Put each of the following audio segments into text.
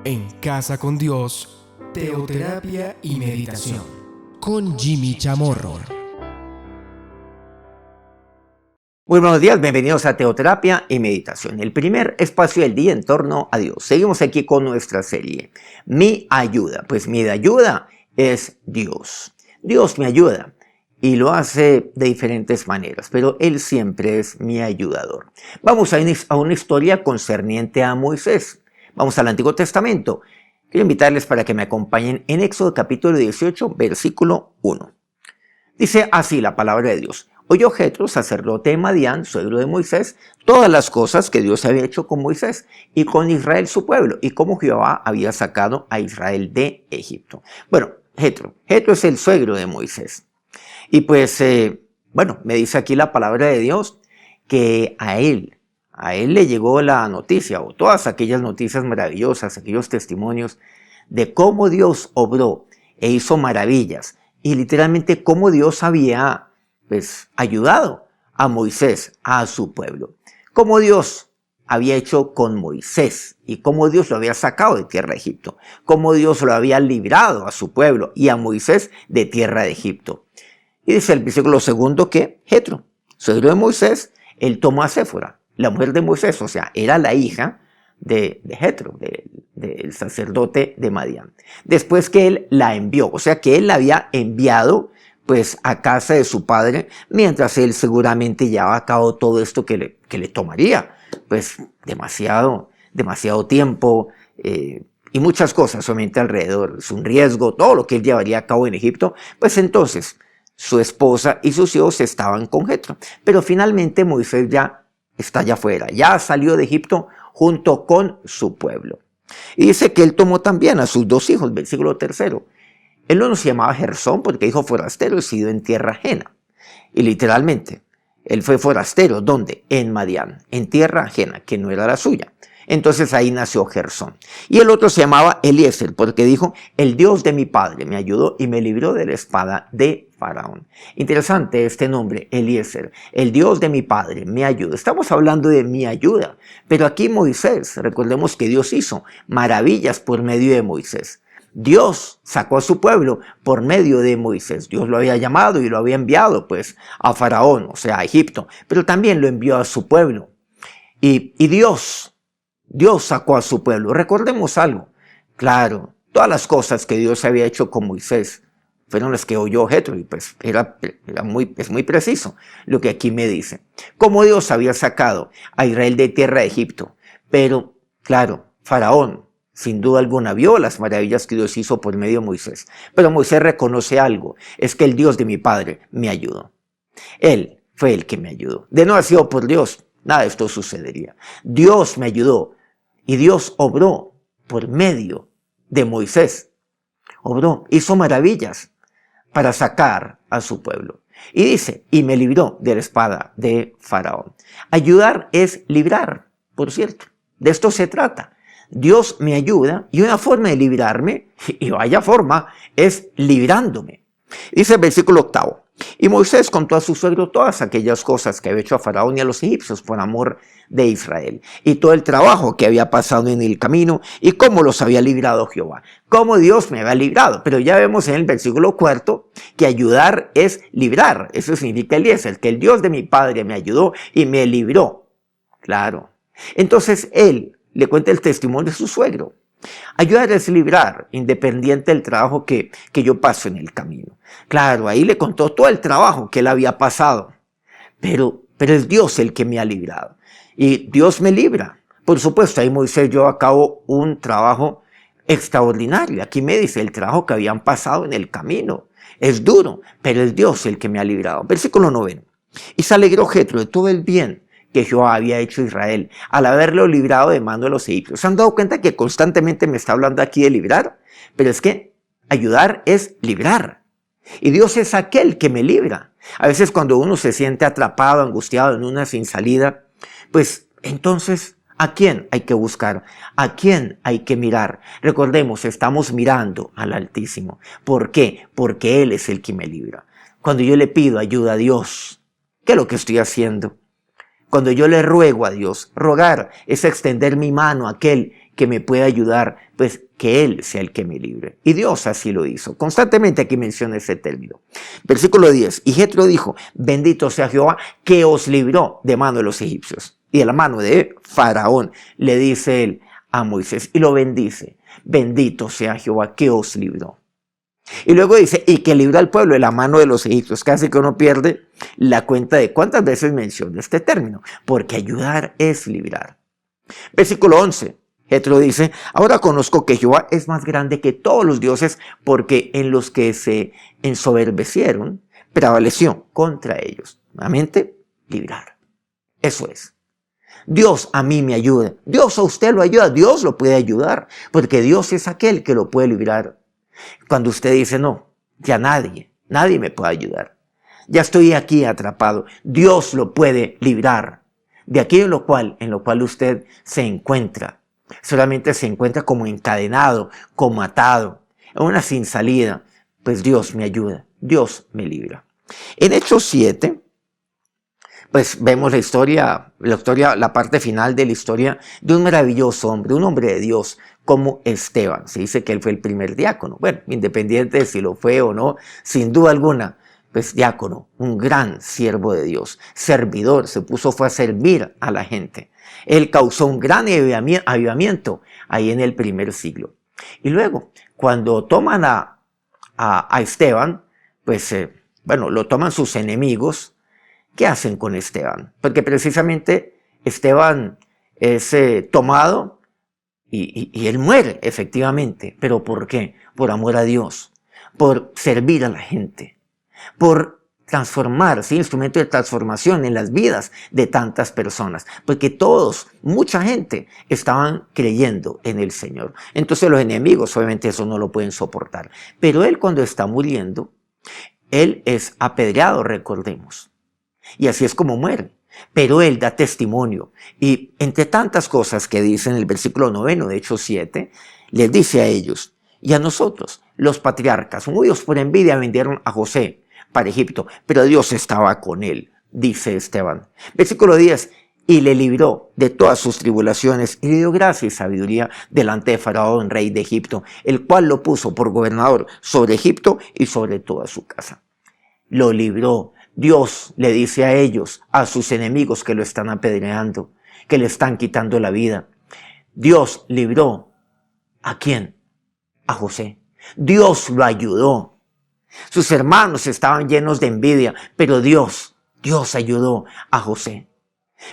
En Casa con Dios, teoterapia y meditación, con Jimmy Chamorro. Muy buenos días, bienvenidos a Teoterapia y Meditación, el primer espacio del día en torno a Dios. Seguimos aquí con nuestra serie, Mi Ayuda. Pues mi ayuda es Dios. Dios me ayuda y lo hace de diferentes maneras, pero Él siempre es mi ayudador. Vamos a una historia concerniente a Moisés. Vamos al Antiguo Testamento. Quiero invitarles para que me acompañen en Éxodo capítulo 18, versículo 1. Dice así la palabra de Dios. Oyó Jetro, sacerdote de Madián, suegro de Moisés, todas las cosas que Dios había hecho con Moisés y con Israel su pueblo, y cómo Jehová había sacado a Israel de Egipto. Bueno, Jetro es el suegro de Moisés. Y pues, me dice aquí la palabra de Dios que a él le llegó la noticia, o todas aquellas noticias maravillosas, aquellos testimonios de cómo Dios obró e hizo maravillas, y literalmente cómo Dios había ayudado a Moisés, a su pueblo. Cómo Dios había hecho con Moisés y cómo Dios lo había sacado de tierra de Egipto. Cómo Dios lo había librado a su pueblo y a Moisés de tierra de Egipto. Y dice el versículo 2 que Jetro, suegro de Moisés, él tomó a Séfora, la mujer de Moisés, o sea, era la hija de Jetro, del sacerdote de Madián. Después que él la envió, o sea que él la había enviado pues a casa de su padre, mientras él seguramente llevaba a cabo todo esto que le tomaría pues demasiado tiempo y muchas cosas solamente alrededor. Es un riesgo, todo lo que él llevaría a cabo en Egipto. Pues entonces su esposa y sus hijos estaban con Jetro, pero finalmente Moisés ya está allá afuera, ya salió de Egipto junto con su pueblo. Y dice que él tomó también a sus 2 hijos, versículo 3. Él no se llamaba Gersón porque dijo forastero y sido en tierra ajena. Y literalmente, él fue forastero, ¿dónde? En Madián, en tierra ajena, que no era la suya. Entonces ahí nació Gersón. Y el otro se llamaba Eliezer porque dijo, el Dios de mi padre me ayudó y me libró de la espada de Faraón. Interesante este nombre, Eliezer, el Dios de mi padre me ayuda. Estamos hablando de mi ayuda, pero aquí Moisés, recordemos que Dios hizo maravillas por medio de Moisés. Dios sacó a su pueblo por medio de Moisés. Dios lo había llamado y lo había enviado pues a Faraón, o sea a Egipto, pero también lo envió a su pueblo. Y Dios sacó a su pueblo. Recordemos algo, claro, todas las cosas que Dios había hecho con Moisés fueron las que oyó Jetro y pues es muy preciso lo que aquí me dice. Cómo Dios había sacado a Israel de tierra de Egipto, pero claro, Faraón sin duda alguna vio las maravillas que Dios hizo por medio de Moisés. Pero Moisés reconoce algo, es que el Dios de mi padre me ayudó. Él fue el que me ayudó. De no haber sido por Dios, nada de esto sucedería. Dios me ayudó y Dios obró por medio de Moisés. Obró, hizo maravillas para sacar a su pueblo. Y dice, y me libró de la espada de Faraón. Ayudar es librar, por cierto. De esto se trata. Dios me ayuda y una forma de librarme, y vaya forma, es librándome. Dice el versículo 8. Y Moisés contó a su suegro todas aquellas cosas que había hecho a Faraón y a los egipcios por amor de Israel, y todo el trabajo que había pasado en el camino, y cómo los había librado Jehová, cómo Dios me había librado. Pero ya vemos en el versículo 4 que ayudar es librar. Eso significa Eliezer, que el Dios de mi padre me ayudó y me libró. Claro. Entonces él le cuenta el testimonio de su suegro. Ayudar es librar, independiente del trabajo que yo paso en el camino. Claro, ahí le contó todo el trabajo que él había pasado. Pero es Dios el que me ha librado. Y Dios me libra. Por supuesto, ahí Moisés llevó a cabo un trabajo extraordinario. Aquí me dice el trabajo que habían pasado en el camino. Es duro, pero es Dios el que me ha librado. Versículo 9. Y se alegró Jetro de todo el bien que Jehová había hecho a Israel al haberlo librado de mano de los egipcios. ¿Se han dado cuenta que constantemente me está hablando aquí de librar? Pero es que ayudar es librar. Y Dios es aquel que me libra. A veces cuando uno se siente atrapado, angustiado en una sin salida, pues entonces, ¿a quién hay que buscar? ¿A quién hay que mirar? Recordemos, estamos mirando al Altísimo. ¿Por qué? Porque Él es el que me libra. Cuando yo le pido ayuda a Dios, ¿qué es lo que estoy haciendo? Cuando yo le ruego a Dios, rogar es extender mi mano a aquel que me pueda ayudar, pues que Él sea el que me libre. Y Dios así lo hizo. Constantemente aquí menciona ese término. Versículo 10. Y Jetro dijo, bendito sea Jehová que os libró de mano de los egipcios y de la mano de Faraón, le dice él a Moisés, y lo bendice. Bendito sea Jehová que os libró. Y luego dice, y que libró al pueblo de la mano de los egipcios. Casi que uno pierde la cuenta de cuántas veces menciona este término, porque ayudar es librar. Versículo 11. Jetro dice, ahora conozco que Jehová es más grande que todos los dioses, porque en los que se ensoberbecieron, prevaleció contra ellos. Nuevamente, librar. Eso es. Dios a mí me ayuda. Dios a usted lo ayuda. Dios lo puede ayudar, porque Dios es aquel que lo puede librar. Cuando usted dice, no, ya nadie me puede ayudar. Ya estoy aquí atrapado. Dios lo puede librar de aquello en lo cual usted se encuentra. Solamente se encuentra como encadenado, como atado, en una sin salida. Pues Dios me ayuda, Dios me libra. En Hechos 7, pues vemos la parte final de la historia de un maravilloso hombre, un hombre de Dios como Esteban. Se dice que él fue el primer diácono. Bueno, independiente de si lo fue o no, sin duda alguna, pues diácono, un gran siervo de Dios, servidor, fue a servir a la gente. Él causó un gran avivamiento ahí en el primer siglo. Y luego, cuando toman a Esteban, pues, lo toman sus enemigos. ¿Qué hacen con Esteban? Porque precisamente Esteban es tomado y él muere, efectivamente. ¿Pero por qué? Por amor a Dios, por servir a la gente, por transformar, ¿sí? Instrumento de transformación en las vidas de tantas personas, porque mucha gente estaban creyendo en el Señor. Entonces los enemigos obviamente eso no lo pueden soportar, pero él cuando está muriendo, él es apedreado, recordemos, y así es como muere. Pero él da testimonio, y entre tantas cosas que dice en el versículo 9 de Hechos 7, les dice a ellos y a nosotros, los patriarcas, movidos por envidia, vendieron a José para Egipto, pero Dios estaba con él, dice Esteban. Versículo 10, y le libró de todas sus tribulaciones y le dio gracia y sabiduría delante de Faraón, rey de Egipto, el cual lo puso por gobernador sobre Egipto y sobre toda su casa. Lo libró. Dios le dice a ellos, a sus enemigos que lo están apedreando, que le están quitando la vida. Dios libró. ¿A quién? A José. Dios lo ayudó. Sus hermanos estaban llenos de envidia, pero Dios ayudó a José.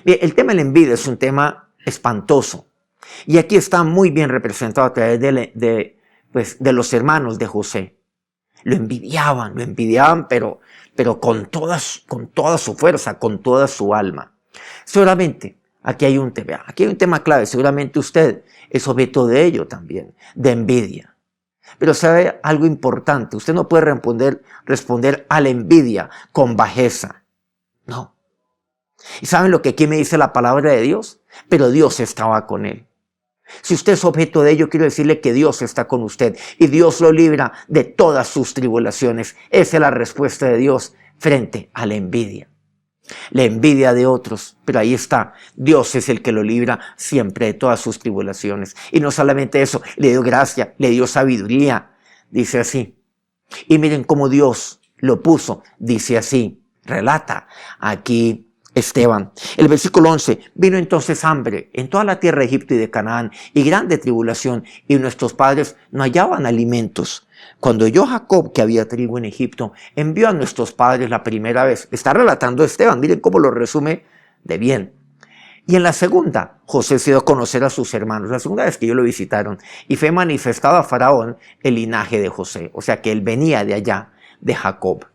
Bien, el tema de la envidia es un tema espantoso. Y aquí está muy bien representado a través de los hermanos de José. Lo envidiaban, pero con toda su fuerza, con toda su alma. Seguramente, aquí hay un tema clave. Seguramente usted es objeto de ello también, de envidia. Pero sabe algo importante, usted no puede responder a la envidia con bajeza. No. ¿Y saben lo que aquí me dice la palabra de Dios? Pero Dios estaba con él. Si usted es objeto de ello, quiero decirle que Dios está con usted y Dios lo libra de todas sus tribulaciones. Esa es la respuesta de Dios frente a la envidia. La envidia de otros, pero ahí está, Dios es el que lo libra siempre de todas sus tribulaciones. Y no solamente eso, le dio gracia, le dio sabiduría, dice así. Y miren cómo Dios lo puso, dice así, relata aquí Esteban. El versículo 11, vino entonces hambre en toda la tierra de Egipto y de Canaán, y grande tribulación, y nuestros padres no hallaban alimentos. Cuando oyó Jacob que había trigo en Egipto, envió a nuestros padres la primera vez. Está relatando Esteban, miren cómo lo resume de bien. Y en la segunda, José se dio a conocer a sus hermanos, la segunda vez que ellos lo visitaron, y fue manifestado a Faraón el linaje de José, o sea que él venía de allá, de Jacob.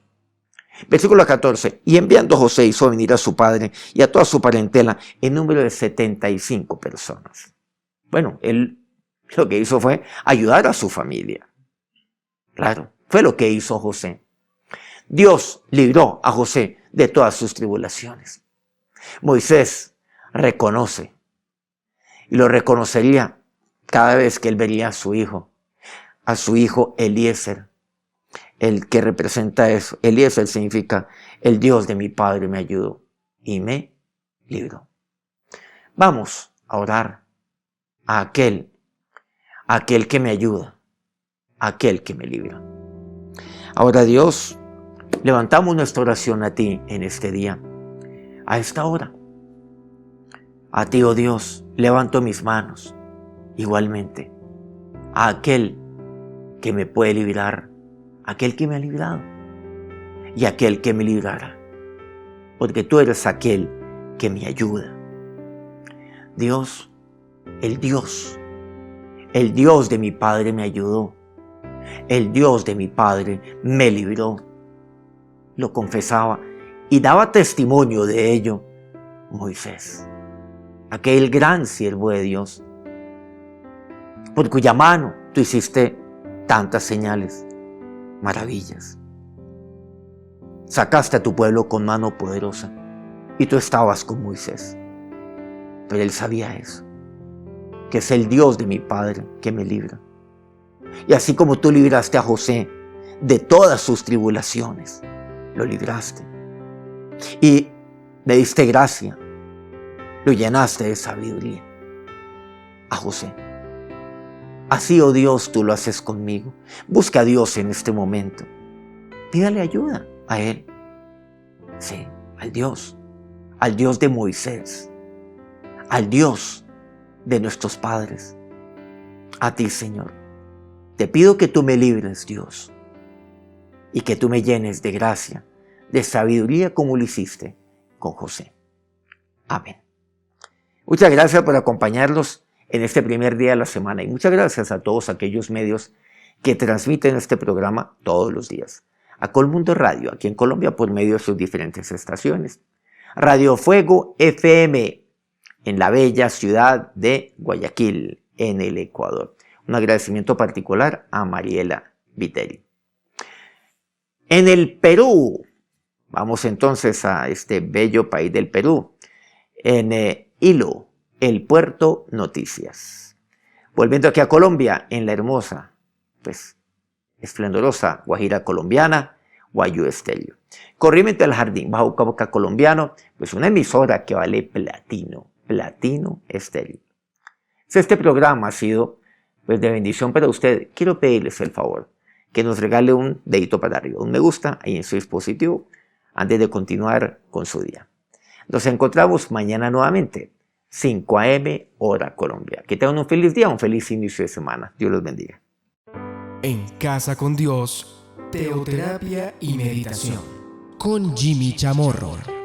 Versículo 14, y enviando José hizo venir a su padre y a toda su parentela en número de 75 personas. Bueno, él lo que hizo fue ayudar a su familia. Claro, fue lo que hizo José. Dios libró a José de todas sus tribulaciones. Moisés reconoce, y lo reconocería cada vez que él vería a su hijo Eliezer, el que representa eso. Eliezer significa el Dios de mi padre me ayudó y me libró. Vamos a orar a aquel que me ayuda, a aquel que me libra. Ahora, Dios, levantamos nuestra oración a ti en este día, a esta hora. A ti, oh Dios, levanto mis manos, igualmente, a aquel que me puede librar, aquel que me ha librado y aquel que me librará, porque tú eres aquel que me ayuda. Dios, el Dios de mi Padre me ayudó, el Dios de mi Padre me libró. Lo confesaba y daba testimonio de ello Moisés, aquel gran siervo de Dios, por cuya mano tú hiciste tantas señales, maravillas. Sacaste a tu pueblo con mano poderosa y tú estabas con Moisés. Pero él sabía eso, que es el Dios de mi Padre que me libra. Y así como tú libraste a José de todas sus tribulaciones, lo libraste. Y le diste gracia, lo llenaste de sabiduría a José. Así, oh Dios, tú lo haces conmigo. Busca a Dios en este momento. Pídale ayuda a Él. Sí, al Dios de Moisés, al Dios de nuestros padres. A ti, Señor, te pido que tú me libres, Dios, y que tú me llenes de gracia, de sabiduría como lo hiciste con José. Amén. Muchas gracias por acompañarnos en este primer día de la semana y muchas gracias a todos aquellos medios que transmiten este programa todos los días. A Colmundo Radio, aquí en Colombia, por medio de sus diferentes estaciones. Radio Fuego FM, en la bella ciudad de Guayaquil, en el Ecuador. Un agradecimiento particular a Mariela Viteri. En el Perú, vamos entonces a este bello país del Perú, en Hilo, el Puerto Noticias. Volviendo aquí a Colombia, en la hermosa, esplendorosa Guajira colombiana, Guayú Estéreo. Corriente al Jardín, Bajo Cauca colombiano, una emisora que vale platino estéreo. Si este programa ha sido de bendición para usted, quiero pedirles el favor que nos regale un dedito para arriba, un me gusta ahí en su dispositivo, antes de continuar con su día. Nos encontramos mañana nuevamente, 5 a.m. hora Colombia. Que tengan un feliz día, un feliz inicio de semana. Dios los bendiga. En Casa con Dios, teoterapia y meditación con Jimmy Chamorro.